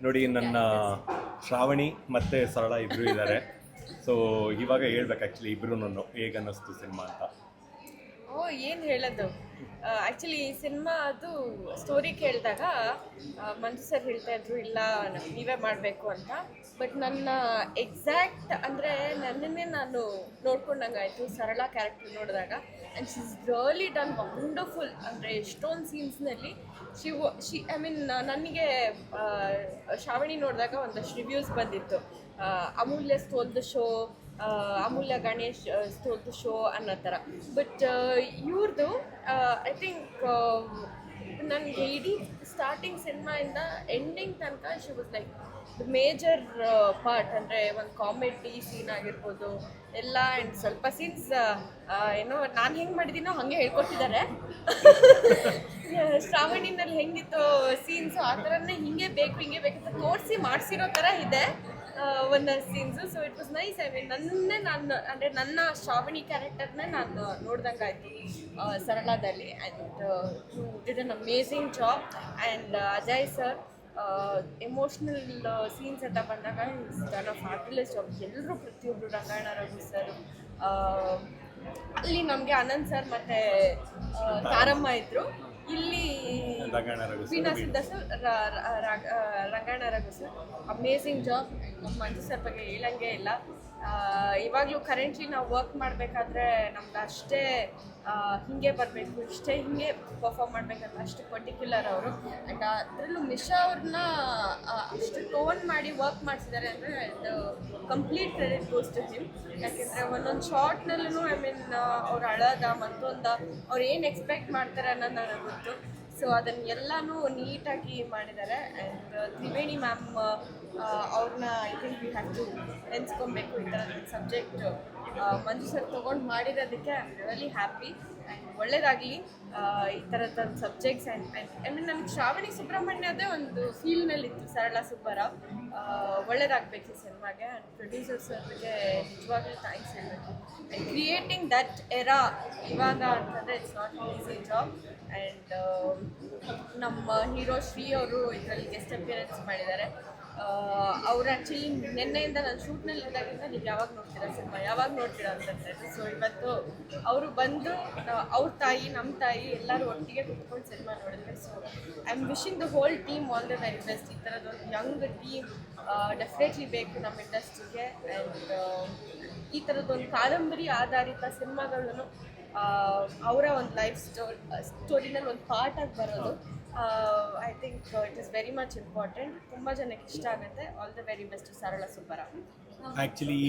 ನೋಡಿ ನನ್ನ ಶ್ರಾವಣಿ ಮತ್ತು ಸರಳ ಇಬ್ಬರು ಇದ್ದಾರೆ. ಸೊ ಇವಾಗ ಹೇಳ್ಬೇಕು ಆ್ಯಕ್ಚುಲಿ ಇಬ್ರು ಹೇಗೆ ಅನ್ನಿಸ್ತು ಸಿನಿಮಾ ಅಂತ. ಓ ಏನು ಹೇಳೋದು, ಆ್ಯಕ್ಚುಲಿ ಈ ಸಿನಿಮಾ ಅದು ಸ್ಟೋರಿ ಕೇಳಿದಾಗ ಮಂಜು ಸರ್ ಹೇಳ್ತಾ ಇದ್ರು ಇಲ್ಲ ನೀವೇ ಮಾಡಬೇಕು ಅಂತ. ಬಟ್ ನನ್ನ ಎಕ್ಸಾಕ್ಟ್ ಅಂದರೆ ನನ್ನನ್ನೇ ನಾನು ನೋಡ್ಕೊಂಡಂಗಾಯಿತು ಸರಳ ಕ್ಯಾರೆಕ್ಟರ್ ನೋಡಿದಾಗ. And she is really done wonderful. ಅಂದರೆ ಎಷ್ಟೊಂದು ಸೀನ್ಸ್ನಲ್ಲಿ ಐ ಮೀನ್ ನನಗೆ ಶ್ರಾವಣಿ ನೋಡಿದಾಗ ಒಂದಷ್ಟು ರಿವ್ಯೂಸ್ ಬಂದಿತ್ತು. Amulya stole the show, Amulya Ganesh stole the show ಅನ್ನೋ ಥರ. ಬಟ್ ಇವ್ರದ್ದು ಐ ಥಿಂಕ್ ನನಗೆ ಇಡೀ ಸ್ಟಾರ್ಟಿಂಗ್ ಸಿನಿಮಾಯಿಂದ ಎಂಡಿಂಗ್ ತನಕ she was like the major part. ಅಂದರೆ ಒಂದು ಕಾಮಿಡಿ ಸೀನ್ ಆಗಿರ್ಬೋದು ಎಲ್ಲ. ಆ್ಯಂಡ್ ಸ್ವಲ್ಪ ಸೀನ್ಸ್ ಏನೋ ನಾನು ಹೆಂಗೆ ಮಾಡಿದ್ದೀನೋ ಹಾಗೆ ಹೇಳ್ಕೊಟ್ಟಿದ್ದಾರೆ. ಶ್ರಾವಣಿನಲ್ಲಿ ಹೆಂಗಿತ್ತು ಸೀನ್ಸು ಆ ಥರನೇ ಹಿಂಗೆ ಬೇಕು ಅಂತ ತೋರಿಸಿ ಮಾಡಿಸಿರೋ ಥರ ಇದೆ ಒಂದೊಂದು scenes. So it was nice. I mean ನಾನು ಅಂದರೆ ನನ್ನ ಶ್ರಾವಣಿ ಕ್ಯಾರೆಕ್ಟರ್ನೇ ನಾನು ನೋಡ್ದಂಗಾಯ್ತು ಸರಳದಲ್ಲಿ. And you did an amazing job. And Ajay sir emotional scenes ಅಂತ ಬಂದಾಗ is done a fabulous job. ಎಲ್ಲರೂ ಪ್ರತಿಯೊಬ್ಬರು ರಂಗಾಯಣ ರಘು ಸರ್, ಅಲ್ಲಿ ನಮಗೆ ಆನಂದ್ ಸರ್ ಮತ್ತು ತಾರಮ್ಮ ಇದ್ದರು. ಇಲ್ಲಿ Veena Siddha sir, Rangayana Raghu sir, amazing job. Manju sir ಬಗ್ಗೆ ಹೇಳಂಗೆ ಇಲ್ಲ. ಇವಾಗಲೂ ಕರೆಂಟ್ಲಿ ನಾವು ವರ್ಕ್ ಮಾಡಬೇಕಾದ್ರೆ ನಮ್ಗೆ ಅಷ್ಟೇ ಹೀಗೆ ಬರಬೇಕು, ಇಷ್ಟೇ ಹೀಗೆ ಪರ್ಫಾರ್ಮ್ ಮಾಡಬೇಕಂತ ಅಷ್ಟು ಪರ್ಟಿಕ್ಯುಲರ್ ಅವರು. ಆ್ಯಂಡ್ ಅದರಲ್ಲೂ ಮಿಶಾ ಅವ್ರನ್ನ ಅಷ್ಟು ಟೋನ್ ಮಾಡಿ ವರ್ಕ್ ಮಾಡಿಸಿದ್ದಾರೆ ಅಂದರೆ ಅದು complete credit goes to him. ಯಾಕೆಂದರೆ ಒಂದೊಂದು ಶಾರ್ಟ್ನಲ್ಲೂ ಐ ಮೀನ್ ಅವ್ರು ಅಳೋದ ಮತ್ತೊಂದು ಅವ್ರು ಏನು ಎಕ್ಸ್ಪೆಕ್ಟ್ ಮಾಡ್ತಾರೆ ಅನ್ನೋದು ನನಗೆ ಗೊತ್ತು. ಸೊ ಅದನ್ನೆಲ್ಲನೂ ನೀಟಾಗಿ ಮಾಡಿದ್ದಾರೆ. ಆ್ಯಂಡ್ ತ್ರಿವೇಣಿ ಮ್ಯಾಮ್ ಅವ್ರನ್ನ I think we have to ನೆನೆಸ್ಕೊಬೇಕು. ಈ ಥರದ ಸಬ್ಜೆಕ್ಟ್ ಮಂಜು ಸರ್ ತೊಗೊಂಡು ಮಾಡಿರೋದಕ್ಕೆ I am really happy. And ಒಳ್ಳೇದಾಗಲಿ ಈ ಥರದ ಸಬ್ಜೆಕ್ಟ್ಸ್. ಆ್ಯಂಡ್ ಐ ಮೀನ್ ನನಗೆ ಶ್ರಾವಣಿ ಸುಬ್ರಹ್ಮಣ್ಯದೇ ಒಂದು ಫೀಲ್ನಲ್ಲಿತ್ತು ಸರಳ ಸುಬ್ಬರಾವ್. ಒಳ್ಳೇದಾಗಬೇಕು ಈ ಸಿನಿಮಾಗೆ. ಆ್ಯಂಡ್ ಪ್ರೊಡ್ಯೂಸರ್ ಸರ್ಗೆ ನಿಜವಾಗ್ಲೂ ಥ್ಯಾಂಕ್ಸ್ ಹೇಳಬೇಕು. ಆ್ಯಂಡ್ ಕ್ರಿಯೇಟಿಂಗ್ ದಟ್ ಎರಾ ಇವಾಗ ಅಂತಂದರೆ it's not easy job. And ನಮ್ಮ ಹೀರೋ ಶ್ರೀ ಅವರು ಇದರಲ್ಲಿ ಗೆಸ್ಟ್ ಅಪಿಯರೆನ್ಸ್ ಮಾಡಿದ್ದಾರೆ. ಅವ್ರು ಆ್ಯಕ್ಚುಲಿ ನಿನ್ನೆಯಿಂದ ನಾನು ಶೂಟ್ನಲ್ಲಿ ಇದ್ದಾಗಿಂದ ನೀವು ಯಾವಾಗ ನೋಡ್ತೀರಾ ಸಿನಿಮಾ, ಯಾವಾಗ ನೋಡ್ತೀರಾ ಅಂತಂದರೆ. ಸೊ ಇವತ್ತು ಅವರು ಬಂದು ಅವ್ರ ತಾಯಿ ನಮ್ಮ ತಾಯಿ ಎಲ್ಲರೂ ಒಟ್ಟಿಗೆ ಕುತ್ಕೊಂಡು ಸಿನಿಮಾ ನೋಡಿದ್ರೆ. So I am wishing the whole team all the very best. ಈ ಥರದೊಂದು ಯಂಗ್ ಟೀಮ್ ಡೆಫಿನೆಟ್ಲಿ ಬೇಕು ನಮ್ಮ ಇಂಡಸ್ಟ್ರಿಗೆ. ಆ್ಯಂಡ್ ಈ ಥರದ್ದೊಂದು ಕಾದಂಬರಿ ಆಧಾರಿತ ಸಿನಿಮಾಗಳನ್ನು ಅವರ ಒಂದು ಲೈಫ್ ಸ್ಟೋರಿನಲ್ಲಿ ಒಂದು ಪಾರ್ಟಾಗಿ ಬರೋದು I think it is very much important. ತುಂಬ ಜನಕ್ಕೆ ಇಷ್ಟ ಆಗುತ್ತೆ. ಆಲ್ ದ ವೆರಿ ಬೆಸ್ಟ್ ಸರಳ ಸುಬ್ಬರಾವ್. ಆ್ಯಕ್ಚುಲಿ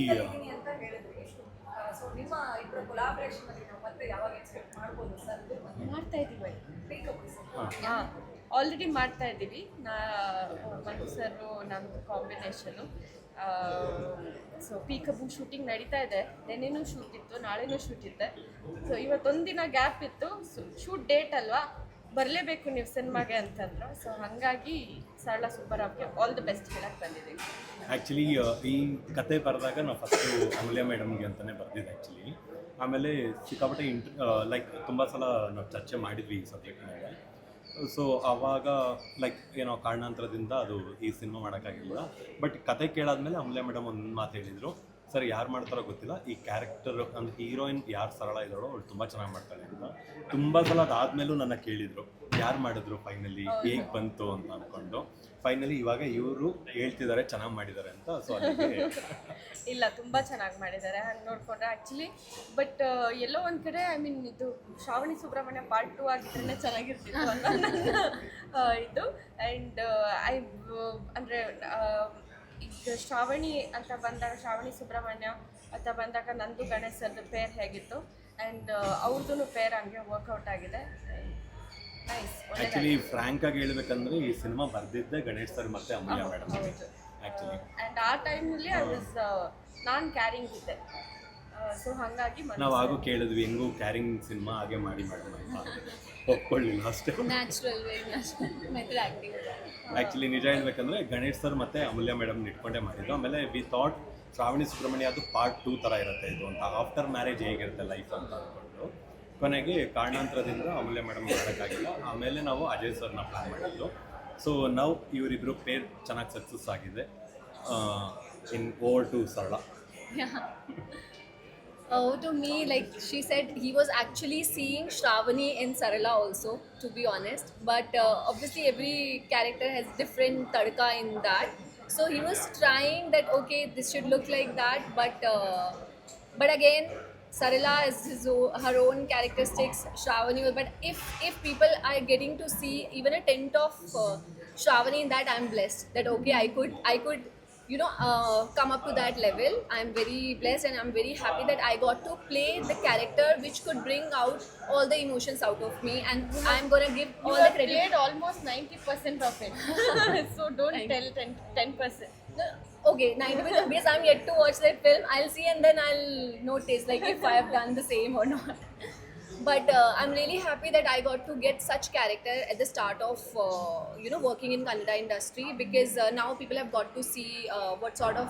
ಮಾಡ್ತಾ ಇದ್ದೀವಿ. ಹಾಂ, ಆಲ್ರೆಡಿ ಮಾಡ್ತಾ ಇದ್ದೀವಿ. ಮಂಜು ಸರು ನಮ್ಮದು ಕಾಂಬಿನೇಷನು. ಸೊ ಪೀಕಬು ಶೂಟಿಂಗ್ ನಡೀತಾ ಇದೆ. ನೆನ್ನೆನೂ ಶೂಟ್ ಇತ್ತು, ನಾಳೆನೂ ಶೂಟ್ ಇದೆ. ಸೊ ಇವತ್ತೊಂದಿನ ಗ್ಯಾಪ್ ಇತ್ತು. ಶೂಟ್ ಡೇಟ್ ಅಲ್ವಾ, ಬರಲೇಬೇಕು ನೀವು ಸಿನಿಮಾಗೆ ಅಂತಂದ್ರು. ಸೊ ಹಾಗಾಗಿ ಸರಳ ಸುಬ್ಬರಾವ್ಗೆ ಆಲ್ ದಿ ಬೆಸ್ಟ್ ಹೇಳಕ್ಕೆ ಬಂದಿದ್ದೀವಿ. ಆ್ಯಕ್ಚುಲಿ ಈ ಕತೆ ಬರೆದಾಗ ನಾವು ಫಸ್ಟು ಅಮೂಲ್ಯ ಮೇಡಮ್ಗೆ ಅಂತಲೇ ಬರೆದಿದ್ದೆ ಆ್ಯಕ್ಚುಲಿ. ಆಮೇಲೆ ಸಿಕ್ಕಾಪಟ್ಟೆ ಲೈಕ್ ತುಂಬ ಸಲ ನಾವು ಚರ್ಚೆ ಮಾಡಿದ್ವಿ ಈ ಸಬ್ಜೆಕ್ಟ್ ಮೇಲೆ. ಸೊ ಆವಾಗ ಲೈಕ್ ಏನೋ ಕಾರಣಾಂತರದಿಂದ ಅದು ಈ ಸಿನಿಮಾ ಮಾಡೋಕ್ಕಾಗಿಲ್ಲ. ಬಟ್ ಕತೆ ಕೇಳಾದ್ಮೇಲೆ ಅಮೂಲ್ಯ ಮೇಡಮ್ ಒಂದು ಮಾತು ಹೇಳಿದರು, ಸರ್ ಯಾರು ಮಾಡ್ತಾರೋ ಗೊತ್ತಿಲ್ಲ, ಈ ಕ್ಯಾರೆಕ್ಟರ್ ಅಂದರೆ ಹೀರೋಯಿನ್ ಯಾರು ಸರಳ ಇದ್ದಾಳೋ ಅವಳು ತುಂಬ ಚೆನ್ನಾಗಿ ಮಾಡ್ತಾಳೆ ಅಂತ. ತುಂಬ ಸಲ ಅದಾದಮೇಲೂ ನನ್ನ ಕೇಳಿದರು ಯಾರು ಮಾಡಿದ್ರು ಫೈನಲಿ, ಹೇಗೆ ಬಂತು ಅಂತ ಅಂದ್ಕೊಂಡು. ಫೈನಲಿ ಇವಾಗ ಇವರು ಹೇಳ್ತಿದ್ದಾರೆ ಚೆನ್ನಾಗಿ ಮಾಡಿದ್ದಾರೆ ಅಂತ. ಸೊ ಅದಕ್ಕೆ ಇಲ್ಲ, ತುಂಬ ಚೆನ್ನಾಗಿ ಮಾಡಿದ್ದಾರೆ ಹಂಗೆ ನೋಡಿಕೊಂಡ್ರೆ ಆ್ಯಕ್ಚುಲಿ. ಬಟ್ ಎಲ್ಲೋ ಒಂದು ಕಡೆ ಐ ಮೀನ್ ಇದು ಶ್ರಾವಣಿ ಸುಬ್ರಹ್ಮಣ್ಯ ಪಾರ್ಟ್ 2 ಆಗಿದ್ರೇ ಚೆನ್ನಾಗಿರ್ತಿತ್ತು ಅಂತ ಇದು. ಆ್ಯಂಡ್ ಅಂದರೆ ಈಗ ಶ್ರಾವಣಿ ಅಂತ ಬಂದಾಗ, ಶ್ರಾವಣಿ ಸುಬ್ರಹ್ಮಣ್ಯ ಅಂತ ಬಂದಾಗ ನಂದು ಗಣೇಶ್ ಸರ್ದು ಪೇರ್ ಹೇಗಿತ್ತು, ಆ್ಯಂಡ್ ಅವ್ರದ್ದು ಪೇರ್ ಹಂಗೆ ವರ್ಕೌಟ್ ಆಗಿದೆ. ನೈಸ್. ಆ್ಯಕ್ಚುಲಿ ಫ್ರ್ಯಾಂಕ್ ಆಗಿ ಹೇಳ್ಬೇಕಂದ್ರೆ ಈ ಸಿನಿಮಾ ಬರ್ದಿದ್ದೆ ಗಣೇಶ್ ಸರ್ ಮತ್ತೆ ಅಮೂಲ್ಯ ಮೇಡಮ್ ಆ್ಯಕ್ಚುಲಿ. ಆ್ಯಂಡ್ ಆ ಟೈಮ್ನಲ್ಲಿ ಐ ವಾಸ್ ನಾನು ಕ್ಯಾರಿಂಗ್ ಇದ್ದೆ. ಸೊ ಹಾಗಾಗಿ ನಾವು ಆಗು ಕೇಳಿದ್ವಿ ಹೆಂಗೂ ಕ್ಯಾರಿಂಗ್ ಸಿನಿಮಾ ಹಾಗೆ ಮಾಡಿ ಮೇಡಮ್ ಅಂತ ಒಪ್ಕೊಳ್ಳಿಲ್ಲ ಅಷ್ಟೇ. Natural method acting. ಆ್ಯಕ್ಚುಲಿ ನಿಜ ಹೇಳ್ಬೇಕಂದ್ರೆ ಗಣೇಶ್ ಸರ್ ಮತ್ತು ಅಮೂಲ್ಯ ಮೇಡಮ್ ಇಟ್ಕೊಂಡೇ ಮಾಡಿದ್ದು. ಆಮೇಲೆ ವಿ ಥಾಟ್ ಶ್ರಾವಣಿ ಸುಬ್ರಹ್ಮಣ್ಯ ಅದು ಪಾರ್ಟ್ 2 ಥರ ಇರುತ್ತೆ ಇದು ಅಂತ, ಆಫ್ಟರ್ ಮ್ಯಾರೇಜ್ ಹೇಗಿರುತ್ತೆ ಲೈಫ್ ಅಂತ ಅಂದ್ಕೊಂಡು. ಕೊನೆಗೆ ಕಾರಣಾಂತರದಿಂದ ಅಮೂಲ್ಯ ಮೇಡಮ್ ಮಾಡೋಕ್ಕಾಗಿಲ್ಲ. ಆಮೇಲೆ ನಾವು ಅಜಯ್ ಸರ್ನ ಪ್ಲ್ಯಾನ್ ಮಾಡಿದ್ದು. ಸೊ ನಾವು ಇವರಿಬ್ಬರು ಪೇರ್ ಚೆನ್ನಾಗಿ ಸಕ್ಸಸ್ ಆಗಿದೆ ಇನ್ ಓವರ್ ಟು ಸರಳ. Yeah. Oh, to me, like she said, he was actually seeing Shravani in Sarala also, to be honest. But obviously, every character has different tadka in that. So he was trying that, okay, this should look like that. But again, Sarala is her own characteristics. Shravani, but if people are getting to see even a tint of Shravani in that, I'm blessed. That okay, I could come up to that level. I'm very blessed and I'm very happy that I got to play the character which could bring out all the emotions out of me, and I'm gonna give You all the have credit. played almost 90% of it. So don't Thank tell 10%. Okay, 90% because I'm yet to watch that film. I'll see and then I'll notice like if I have done the same or not. But I'm really happy that I got to get such character at the start of working in Kannada industry, because now people have got to see what sort of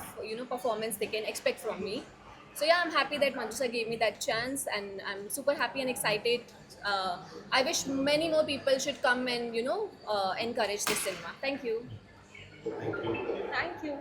performance they can expect from me. So yeah, I'm happy that Manjusa gave me that chance, and I'm super happy and excited. I wish many more people should come and encourage this cinema. Thank you. Thank you. Thank you.